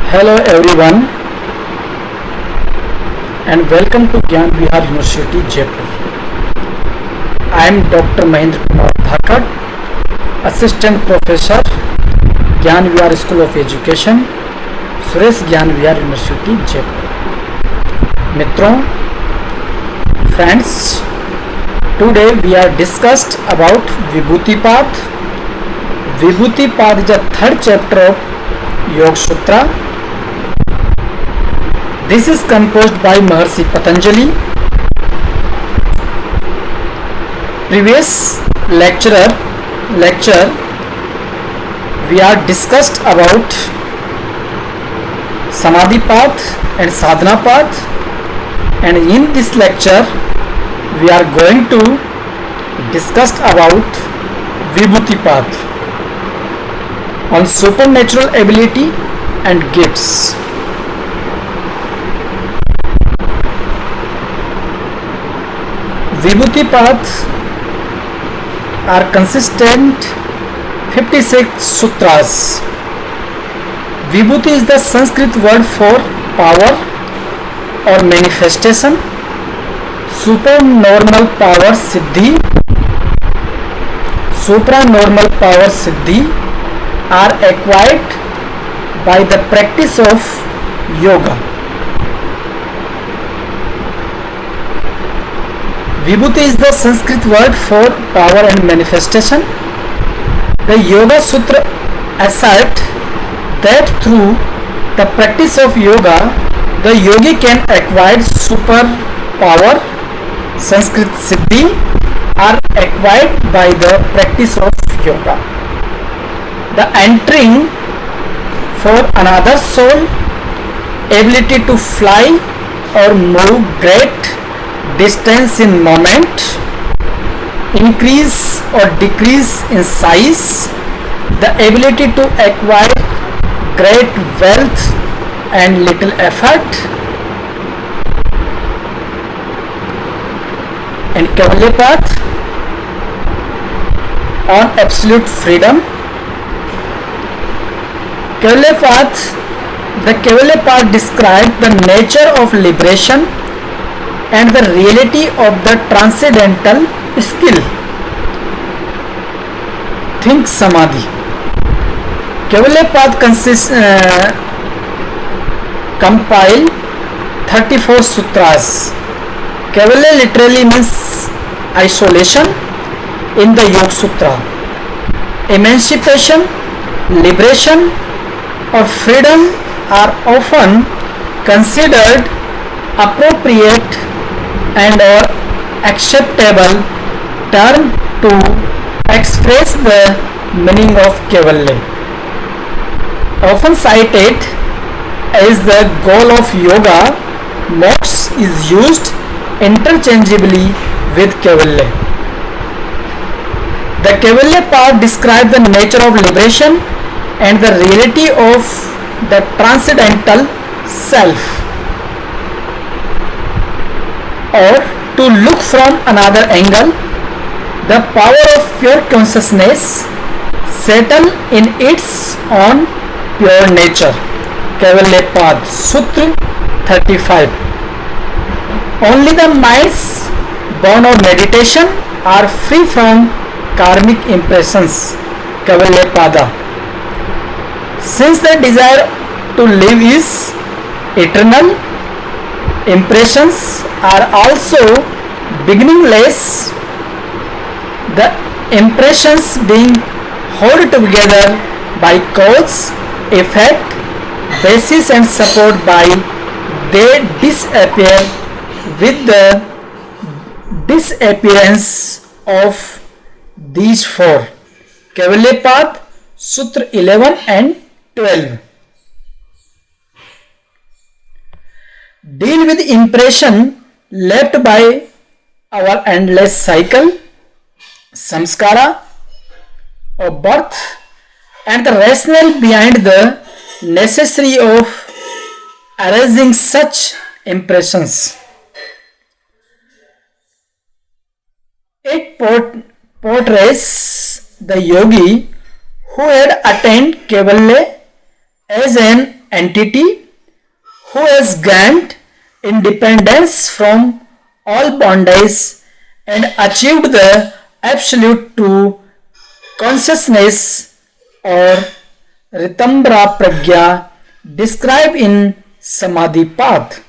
Hello everyone and welcome to Gyan Vihar University Jaipur. I am Dr. Mahendra Kumar Dhakad, Assistant Professor, Gyan Vihar School of Education, Suresh Gyan Vihar University Jaipur. मित्रों, friends, today we are discussed about Vibhuti Path. Vibhuti Path is the third chapter of Yoga Sutra. This is composed by Maharshi Patanjali. Previous lecture we are discussed about Samadhi Path and Sadhana Path, and in this lecture we are going to discuss about Vibhuti Path on supernatural ability and gifts. Vibhuti Path are consistent 56 sutras. Vibhuti is the Sanskrit word for power or manifestation. Supernormal power siddhi, supranormal power siddhi are acquired by the practice of yoga. Vibhuti is the Sanskrit word for power and manifestation. The Yoga Sutra assert that through the practice of yoga, the yogi can acquire super power, Sanskrit siddhi, are acquired by the practice of yoga. The entering for another soul, ability to fly or move great distance in moment, increase or decrease in size, the ability to acquire great wealth and little effort, and Kaivalya Path on absolute freedom. Kaivalya Path, the Kaivalya Path describes the nature of liberation and the reality of the transcendental skill. Think Samadhi. Kaivalya Path compile 34 sutras. Kaivalya literally means isolation in the Yoga Sutra. Emancipation, liberation or freedom are often considered appropriate and or acceptable term to express the meaning of Kaivalya. Often cited as the goal of yoga, moksha is used interchangeably with Kaivalya. The Kaivalya Path describes the nature of liberation and the reality of the transcendental self. Or to look from another angle, the power of pure consciousness settle in its own pure nature. Kaivalya Path, Sutra 35. Only the minds born of meditation are free from karmic impressions. Kaivalya Pada. Since the desire to live is eternal, impressions are also beginningless. The impressions being held together by cause, effect, basis and support by, they disappear with the disappearance of these four. Kaivalya Path, Sutra 11 and 12. Deal with impression left by our endless cycle, samskara of birth, and the rationale behind the necessity of erasing such impressions. It portrays the yogi who had attained Kaivalya as an entity who has gained independence from all bondage and achieved the absolute true consciousness or Ritambra Pragya described in Samadhi path.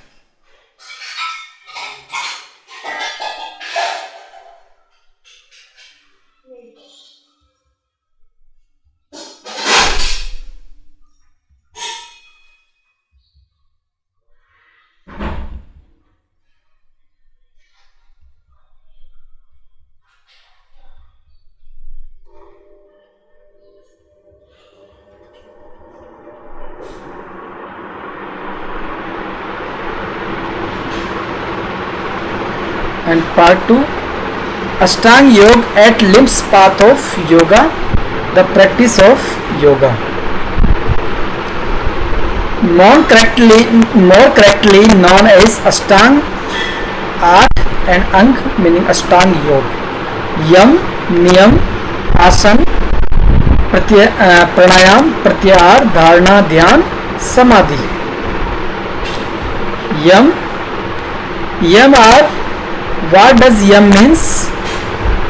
And part 2, Ashtanga Yoga at limbs path of yoga, the practice of yoga. More correctly known as Ashtanga Art and Ang meaning Ashtanga Yoga. Yam, Niyam, Asan, Pranayam, Pratyahar, Dharana, Dhyan, Samadhi. Yam are, what does yam means?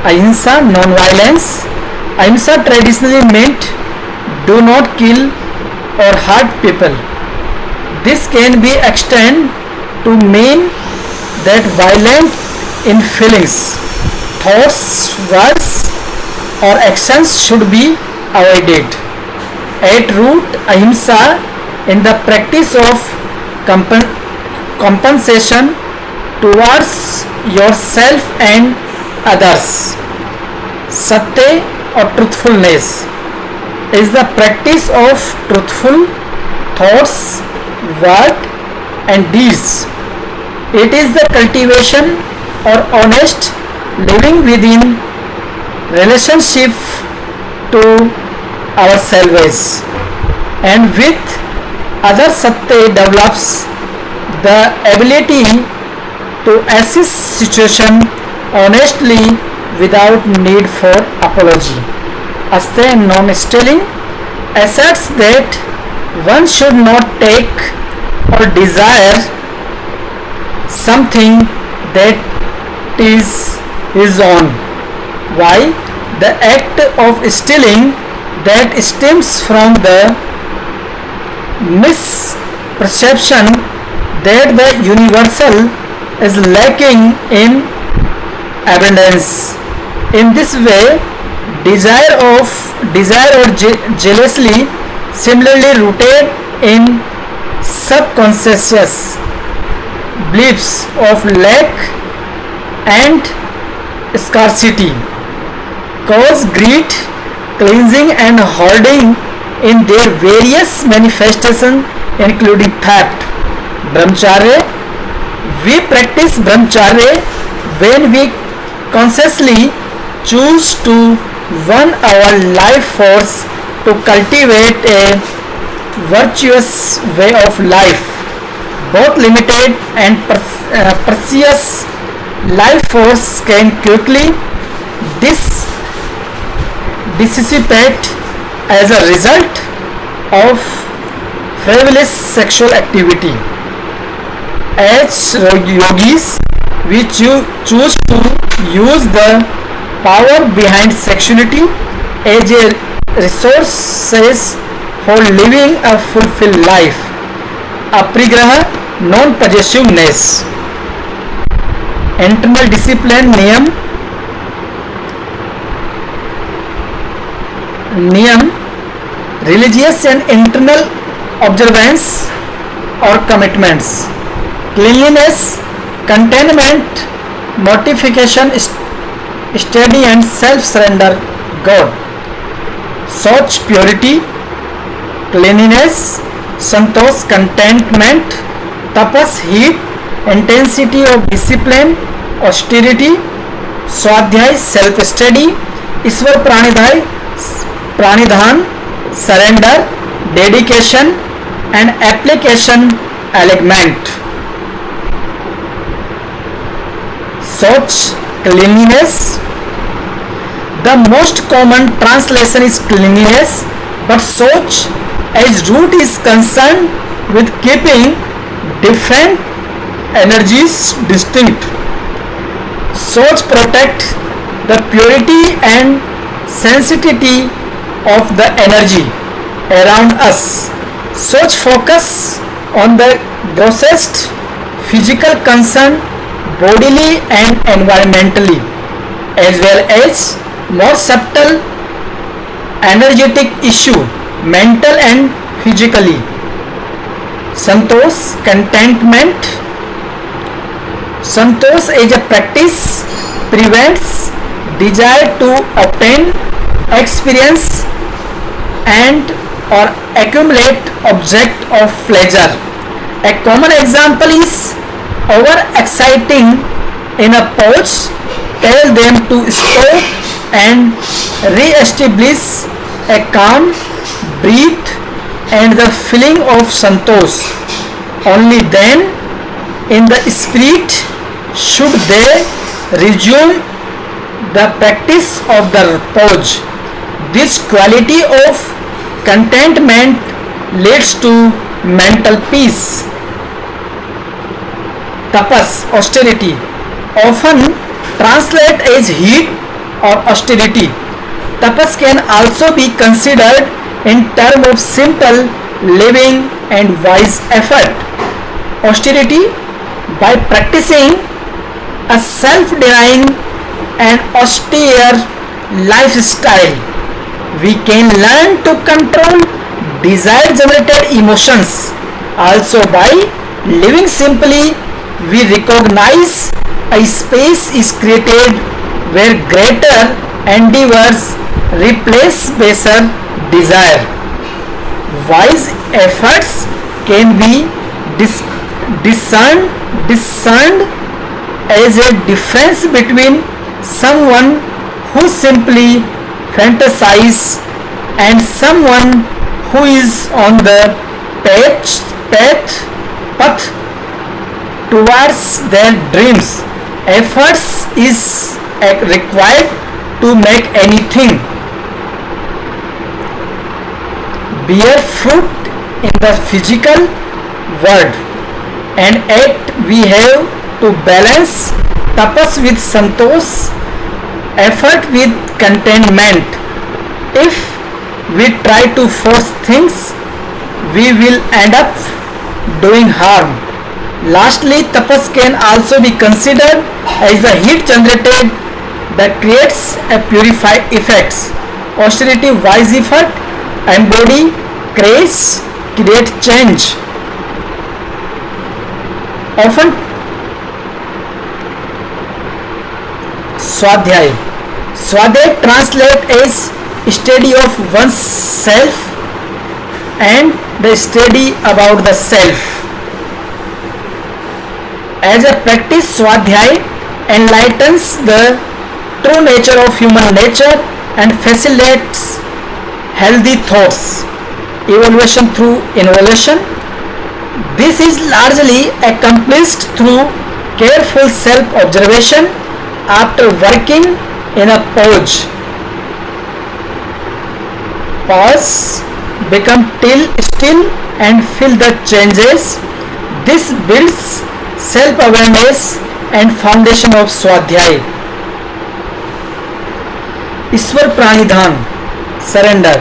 Ahimsa, non-violence. Ahimsa traditionally meant do not kill or hurt people. This can be extended to mean that violent in feelings, thoughts, words or actions should be avoided. At root, ahimsa in the practice of compensation towards yourself and others. Satya or truthfulness is the practice of truthful thoughts, word and deeds. It is the cultivation or honest living within relationship to ourselves and with others. Satya develops the ability to assess situation honestly without need for apology. Aste non-stealing asserts that one should not take or desire something that is his own. Why? The act of stealing that stems from the misperception that the universal is lacking in abundance. In this way, desire or jealously similarly rooted in subconscious beliefs of lack and scarcity cause greed, cleansing and hoarding in their various manifestations including theft. Brahmacharya. We practice brahmacharya when we consciously choose to run our life force to cultivate a virtuous way of life. Both limited and precious life force can quickly dissipate as a result of frivolous sexual activity. As yogis, we choose to use the power behind sexuality as a resource for living a fulfilled life. Aprigraha, non-possessiveness. Internal discipline, niyam, religious and internal observance or commitments. Cleanliness, containment, mortification, study and self-surrender God. Soch, purity, cleanliness, santosh, contentment, tapas, heat, intensity of discipline, austerity, swadhyay, self-study, Iswar pranidhan, surrender, dedication and application, alignment. Soch, cleanliness. The most common translation is cleanliness, but Soch as root is concerned with keeping different energies distinct. Source protect the purity and sensitivity of the energy around us. Source focus on the grossest physical concern bodily and environmentally, as well as more subtle energetic issue mental and physically. Santosh, contentment. Santosh as a practice prevents desire to obtain, experience and or accumulate object of pleasure. A common example is over exciting in a pose, tell them to stop and re-establish a calm breath and the feeling of santosh. Only then in the spirit should they resume the practice of the pose. This quality of contentment leads to mental peace. Tapas, austerity, often translated as heat or austerity. Tapas can also be considered in terms of simple living and wise effort. Austerity, by practicing a self-denying and austere lifestyle, we can learn to control desire-generated emotions. Also, by living simply, we recognize a space is created where greater endeavors replace baser desire. Wise efforts can be discerned as a difference between someone who simply fantasizes and someone who is on the path towards their dreams. Efforts is required to make anything bear fruit in the physical world, and yet we have to balance tapas with santosh, effort with contentment. If we try to force things, we will end up doing harm. Lastly, tapas can also be considered as the heat generated that creates a purified effects. Austerity, wise effort, embody, grace, create change. Often Swadhyay. Swadhyay translate as study of oneself and the study about the self. As a practice, Swadhyay enlightens the true nature of human nature and facilitates healthy thoughts, evaluation through innovation. This is largely accomplished through careful self-observation after working in a pose. Pause, become still and feel the changes. This builds self-awareness and foundation of Swadhyay. Ishwar Pranidhan, surrender.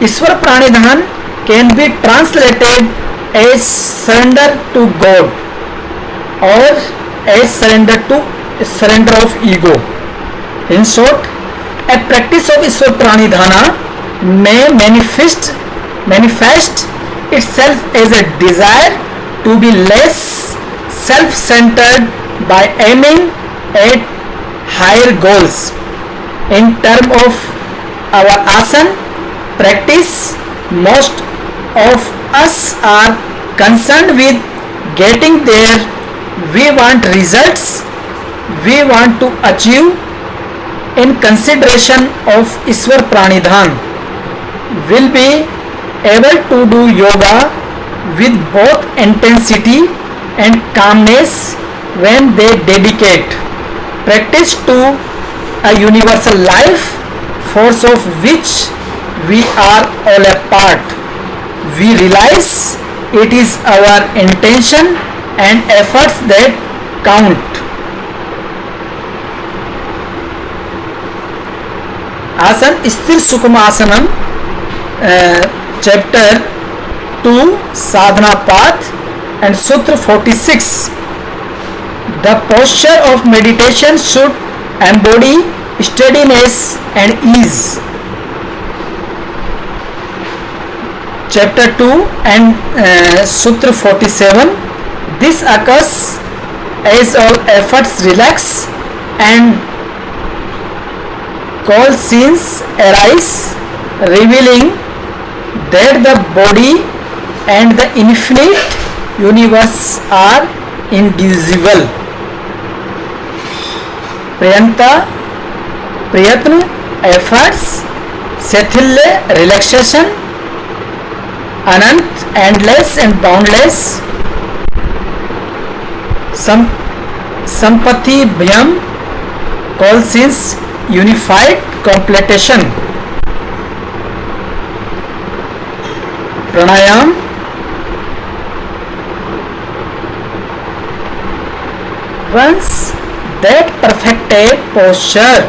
Ishwar Pranidhan can be translated as surrender to God or as surrender of ego. In short, a practice of Ishwar Pranidhana may manifest itself as a desire to be less self-centered by aiming at higher goals. In terms of our asana practice, most of us are concerned with getting there. We want results we want to achieve. In consideration of Ishwar Pranidhan, will be able to do yoga with both intensity and calmness when they dedicate practice to a universal life force of which we are all a part. we realize it is our intention and efforts that count. आसन स्थिर सुकुमासनम, chapter 2 Sadhana path and Sutra 46. The posture of meditation should embody steadiness and ease. Chapter 2 and Sutra 47. This occurs as all efforts relax and cold scenes arise, revealing that the body and the infinite universe are indivisible. प्रयत्न, efforts, शैथिल्य, relaxation, Anant, endless and boundless, संपत्ति, भयम, cold scenes, unified completion. Pranayama, once that perfected posture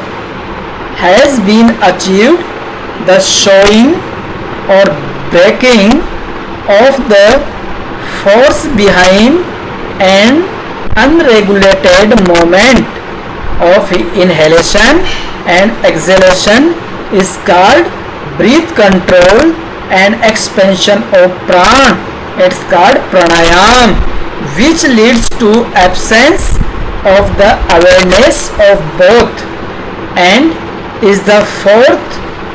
has been achieved, the showing or breaking of the force behind an unregulated movement of inhalation and exhalation is called breath control, and expansion of prana, it's called pranayam, which leads to absence of the awareness of both and is the fourth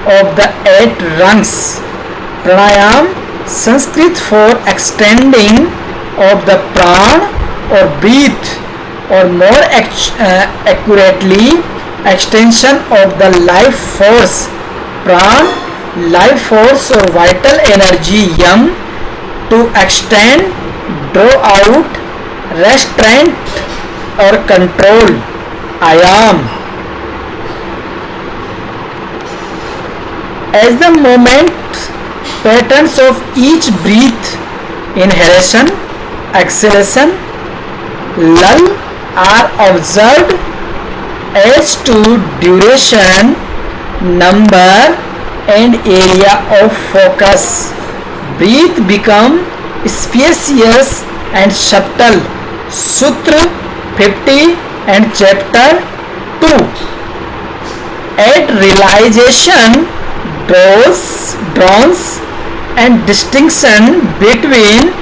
of the 8 rungs. Pranayam, Sanskrit for extending of the prana or breath, or more accurately extension of the life force. Prana, life force or vital energy. Yam, to extend, draw out, restraint or control. Ayam, as the moment patterns of each breath, inhalation, exhalation, lull are observed as to duration, number and area of focus. Breath become spacious and subtle. Sutra 50 and chapter 2. At realization, dawns and distinction between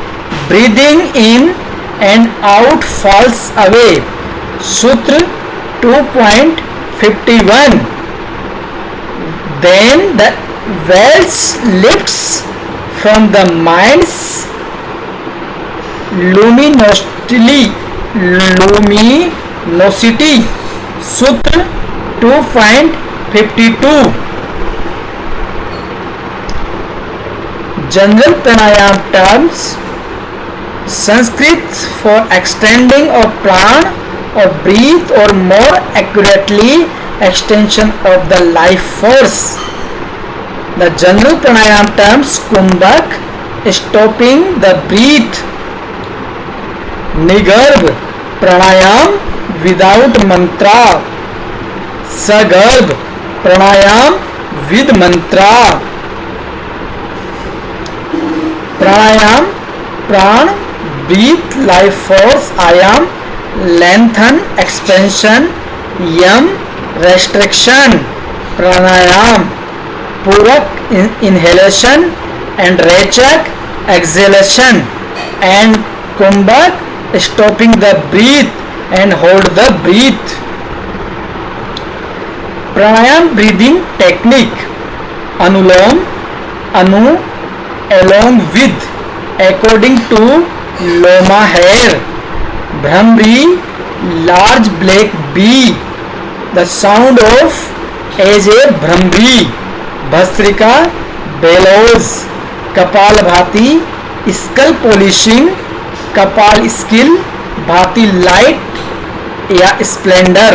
breathing in and out falls away. Sutra 2.51. Then the veils lifts from the mind's luminosity. Sutra 2.52. General pranayam terms. Sanskrit for extending of prana or breath, or more accurately extension of the life force. The general pranayam terms: kumbhak, stopping the breath; nigarbh, pranayam without mantra; sagarbh, pranayam with mantra. Pranayam, pran, breath, life force; ayam, lengthen, expansion; yam, restriction. Pranayam, purak, inhalation, and rechak, exhalation, and kumbhak, stopping the breath and hold the breath. Pranayam breathing technique: anulom, anu, along with, according to loma hair; bhramri, large black bee, the sound of as a bhramri; bhastrika, bellows; kapalbhati, skull polishing; kapal skill, bhati light या splendor;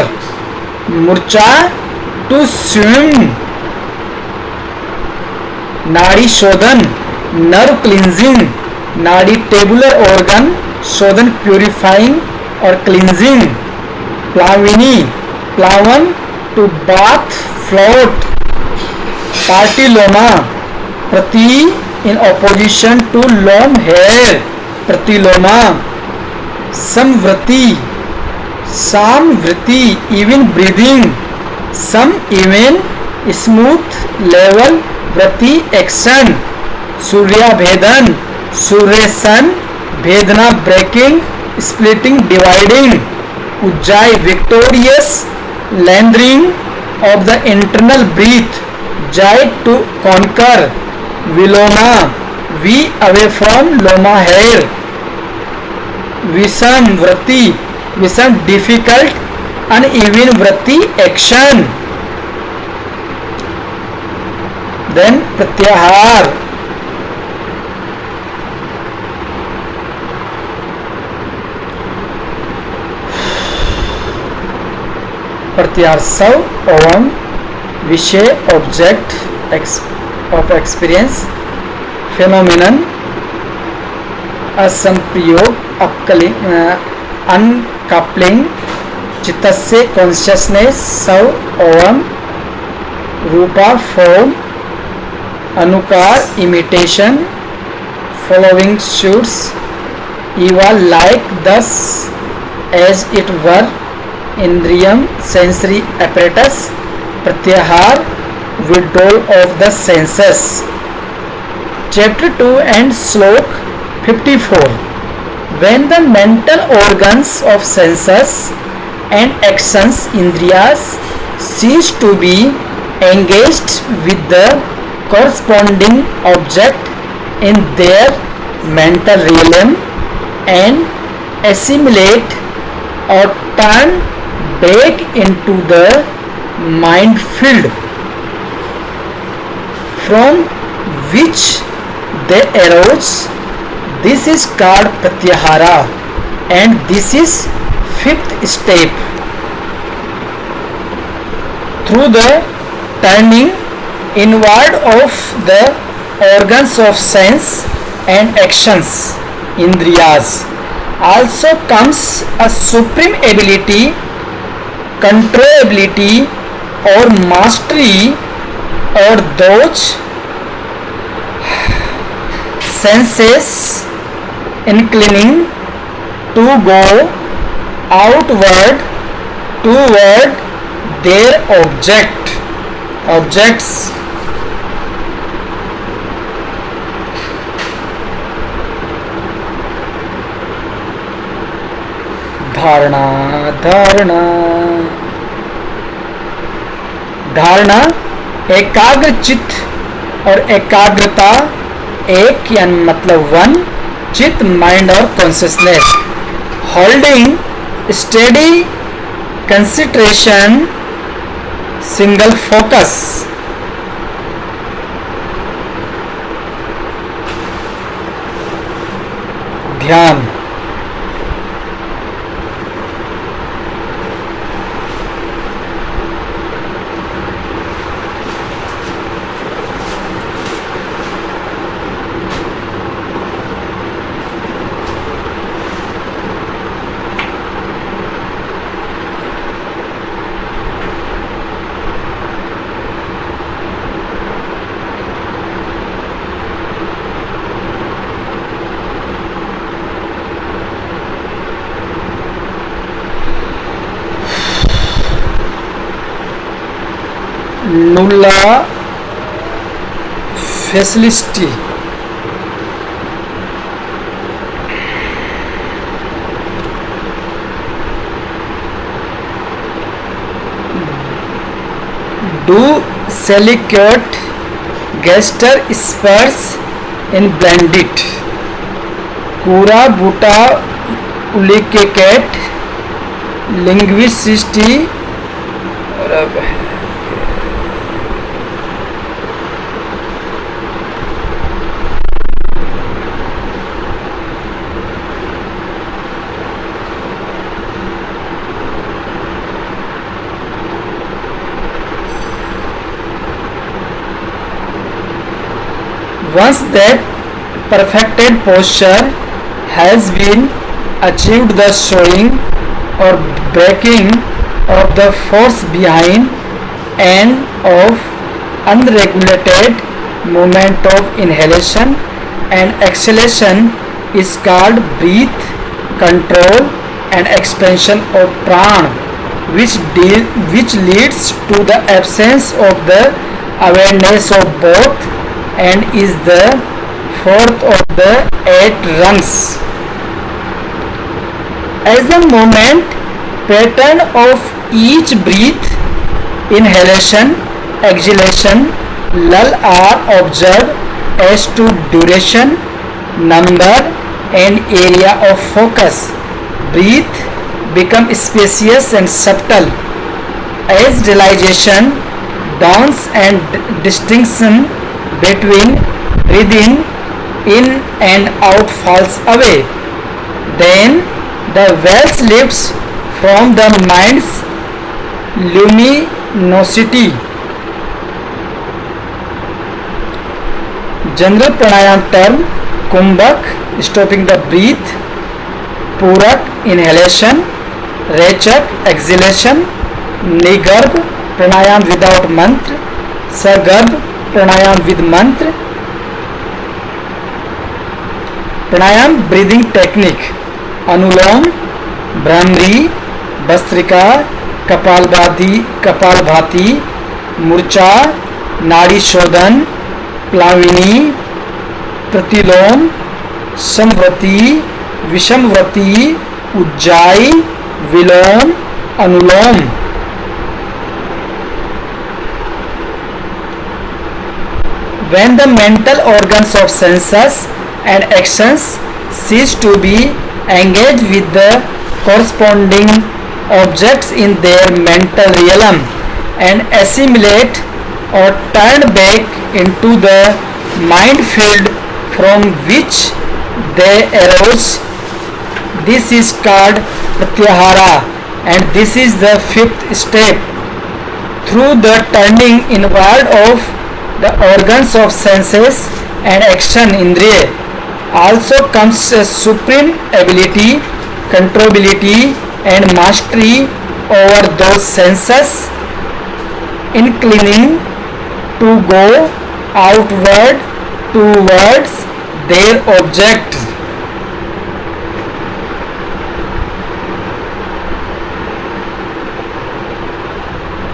murcha, to swim; नाड़ी शोधन, nerve cleansing, nadi tabular organ, shodan purifying or cleansing, plavini, plavan to bath, float, partyloma, prati in opposition to long hair, pratyloma, samvrati, samvriti, even breathing, some even smooth level vrati action, surya bhedan, surya sun, bhedna breaking, splitting dividing, ujjai victorious, lengthening of the internal breath, jai to conquer, viloma, v away from loma hair, visam vrati, visam difficult uneven vrati action. Then pratyahar, pratyahar sav ovam विषय object of experience phenomenon असंप्रयोग uncoupling चित्तस्य consciousness सव ओवम रूपा form अनुकार imitation following suits इवा like this as it were इंद्रियम sensory apparatus pratyahar withdrawal of the senses. Chapter 2 and slok 54. When the mental organs of senses and actions indriyas cease to be engaged with the corresponding object in their mental realm and assimilate or turn back into the mind field from which they arose, this is called pratyahara, and this is fifth step. Through the turning inward of the organs of sense and actions indriyas also comes a supreme ability, controllability or mastery or those senses inclining to go outward toward their objects. धारणा धारणा धारणा एकाग्र चित्त और एकाग्रता एक यानी मतलब वन चित्त माइंड और consciousness holding steady consideration single focus ध्यान nulla facility do select gester spurs in blended kura buta uliket linguisticity once that perfected posture has been achieved, the showing or breaking of the force behind and of unregulated movement of inhalation and exhalation is called breath control and expansion of prana, which leads to the absence of the awareness of both and is the fourth of the 8 rungs. As the movement pattern of each breath, inhalation, exhalation, lull are observed as to duration, number and area of focus. Breath become spacious and subtle as realization dawns and distinction between breathing in and out falls away. Then the veil lifts from the mind's luminosity. General pranayam term: kumbhak, stopping the breath; purak, inhalation; rechak, exhalation; nigarbh, pranayam without mantra; sagarbh, pranayam with mantra. Pranayam breathing technique: अनुलोम, भ्रामरी, भस्त्रिका, कपालभाति, मूर्छा, नाड़ी शोधन, प्लाविनी, प्रतिलोम, समव्रती, विषमव्रती, उज्जाई, विलोम, अनुलोम. When the mental organs of senses and actions cease to be engaged with the corresponding objects in their mental realm and assimilate or turn back into the mind field from which they arose, this is called pratyahara, and this is the 5th step. Through the turning inward of the organs of senses and action, indriya, also comes a supreme ability, controllability and mastery over those senses, inclining to go outward towards their object.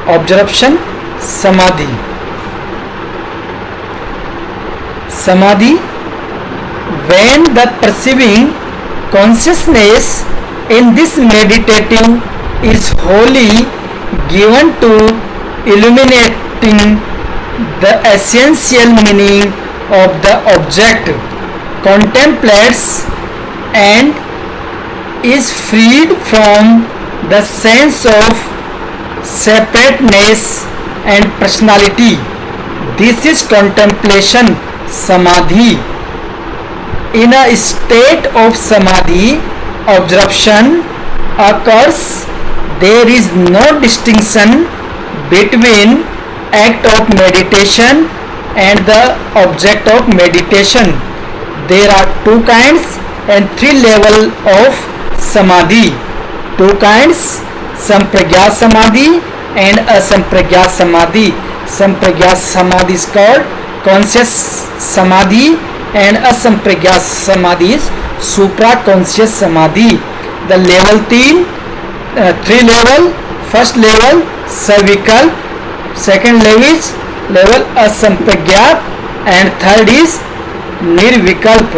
Observation: Samadhi. Samadhi: when the perceiving consciousness in this meditative is wholly given to illuminating the essential meaning of the object, contemplates and is freed from the sense of separateness and personality. This is contemplation samadhi. In a state of samadhi, absorption occurs. There is no distinction between act of meditation and the object of meditation. There are 2 kinds and 3 levels of samadhi. 2 kinds: sampragya samadhi and asampragya samadhi. Sampragya samadhi is called conscious samadhi and asampragya samadhi is supra conscious samadhi. The level 3 level: first level savikalp, second level is level asampragyat and third is nirvikalp.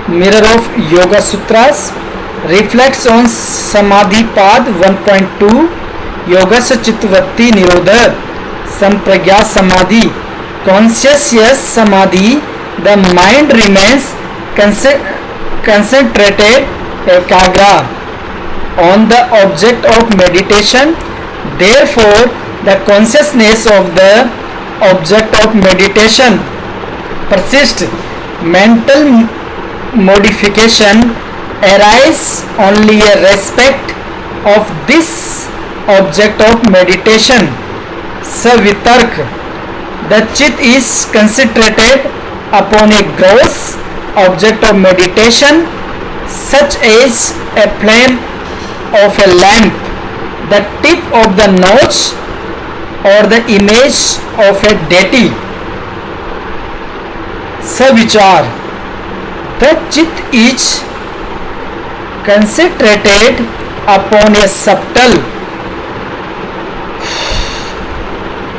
Mirror of Yoga Sutras reflects on Samadhi Pad 1.2. Yogasya Chittavritti Nirodha. Sampragya Samadhi, conscious samadhi, the mind remains concentrated ekagra on the object of meditation. Therefore, the consciousness of the object of meditation persists. Mental modification arise only a respect of this object of meditation. Savitark. The chit is concentrated upon a gross object of meditation, such as a flame of a lamp, the tip of the nose, or the image of a deity. Savichar. The chit is concentrated upon a subtle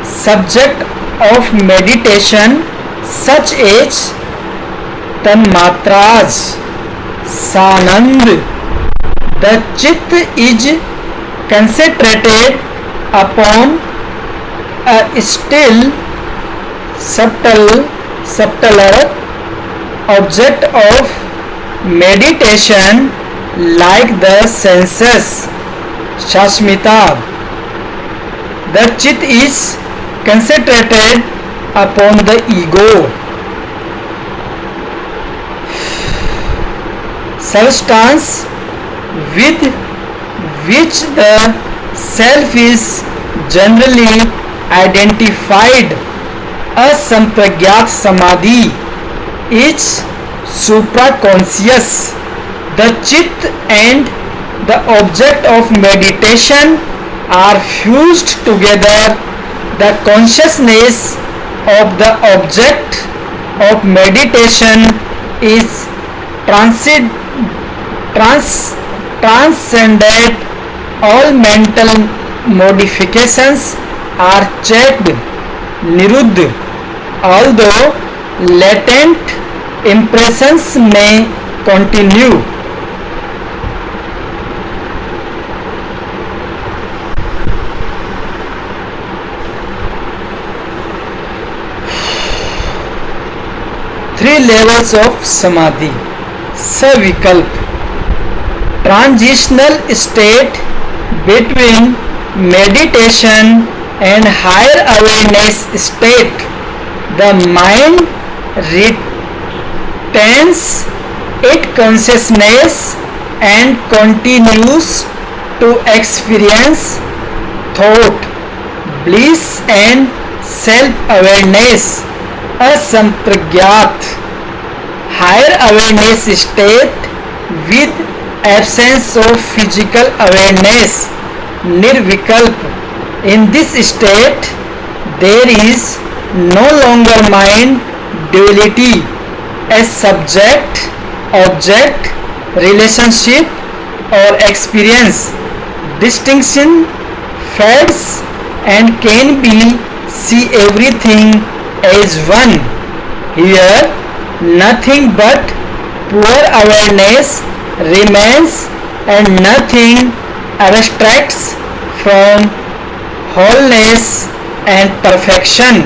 subject of meditation, such as tanmatras. Sanand. The chit is concentrated upon a still subtler object of meditation like the senses. Shashmita. The chit is concentrated upon the ego. Substance with which the self is generally identified. Asampragyat samadhi is supraconscious. The chit and the object of meditation are fused together. The consciousness of the object of meditation is transcended. All mental modifications are checked, niruddha, although latent impressions may continue. Three levels of samadhi. Savikalp. Transitional state between meditation and higher awareness state. The mind retains its consciousness and continues to experience thought, bliss and self-awareness. Asampragyat. Higher awareness state with absence of physical awareness. Nirvikalp. In this state there is no longer mind duality as subject, object, relationship or experience. Distinction fades and can be see everything as one. Here nothing but pure awareness remains and nothing abstracts from wholeness and perfection.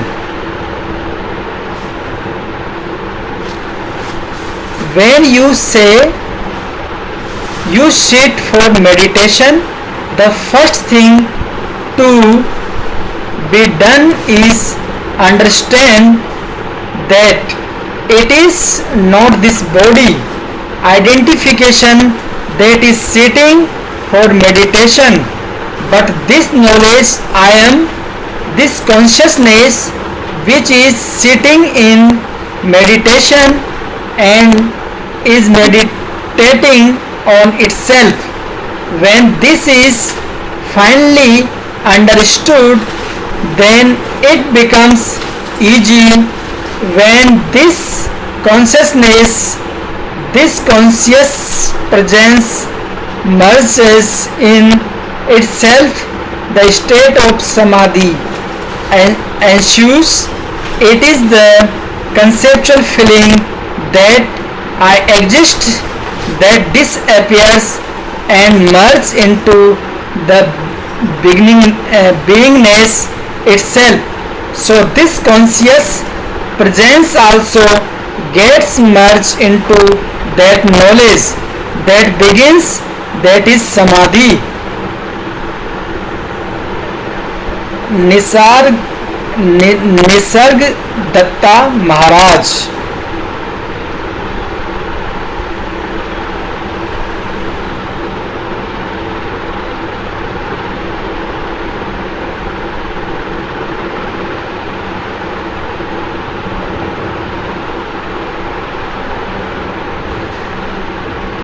When you say you sit for meditation, the first thing to be done is understand that it is not this body identification that is sitting for meditation, but this knowledge I am, this consciousness which is sitting in meditation and is meditating on itself. When this is finally understood, then it becomes easy. When this consciousness, this conscious presence merges in itself, the state of samadhi ensues. It is the conceptual feeling that I exist that disappears and merges into the beingness itself. So this conscious presence also gets merged into that knowledge that begins, that is samadhi. Nisarga Dutta Maharaj.